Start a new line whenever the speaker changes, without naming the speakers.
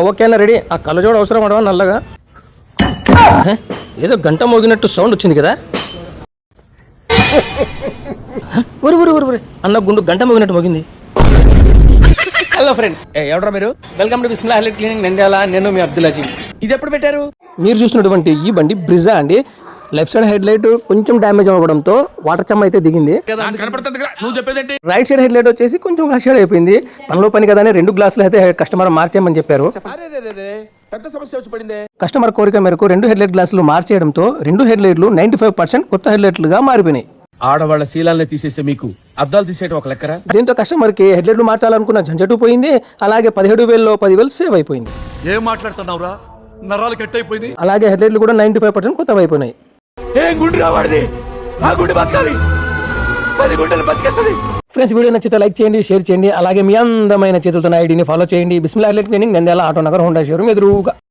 Okay అన్న ready. ఆ కళ్ళజోడు అవసరం అడవా నల్లగా. ఏదో గంట మోగినట్టు సౌండ్ వచ్చింది కదా. ఊరి ఊరి ఊరి అన్న గుండు గంట మోగినట్టు మోగింది. హలో ఫ్రెండ్స్,
ఎవరా మీరు?
Welcome to Bismillah hair cleaning Nandyal. నేను మీ అబ్దుల్ అజీమ్.
ఇది ఎప్పుడు పెట్టారు?
మీరు చూసినటువంటి ఈ బండి బ్రిజా అండి. లెఫ్ట్ సైడ్ హెడ్ లైట్ కొంచెం డ్యామేజ్ అవ్వడంతో వాటర్ చెమ్మ అయితే దిగింది. రైట్ సైడ్ హెడ్ లైట్ వచ్చేసి కొంచెం షేడ్ అయిపోయింది. పనిలో పని కదా అని 2 గ్లాసులు అయితే కస్టమర్ మార్చేయమని చెప్పారు.
పెద్ద సమస్య వచ్చి పడింది.
కస్టమర్ కోరిక మేరకు 2 హెడ్ లైట్ గ్లాసులు మార్చేయడంతో 2 హెడ్ లైట్లు 95% కొత్త హెడ్ లైట్లుగా మారిపోయినాయి.
ఆడవాళ్ళ శీలాన్ని తీసేస్తే మీకు అద్దాలు తీసేయడం ఒక లెక్కరా?
దీంతో కస్టమర్ కి హెడ్ లైట్లు మార్చాలనుకున్న జంజటు పోయింది. అలాగే 17,000లో 10,000 సేవ్ అయిపోయింది.
ఏం మాట్లాడుతున్నావురా? నరాలు కట్ అయిపోయింది.
అలాగే హెడ్ లైట్లు కూడా 95% కొత్తవి అయిపోయినాయి.
ఏం గుండు రావాడిది? ఆ గుండు బతకాలి, 10 గుండెలు బతికేస్తుంది.
ఫ్రెండ్స్, వీడియో నచ్చితే లైక్ చేయండి, షేర్ చేయండి. అలాగే మీ అందమైన చేతులతో ఐడిని ఫాలో చేయండి. Bismillah hair cleaning Nandyal Auto Nagar Honda showroom ఎదురుగా.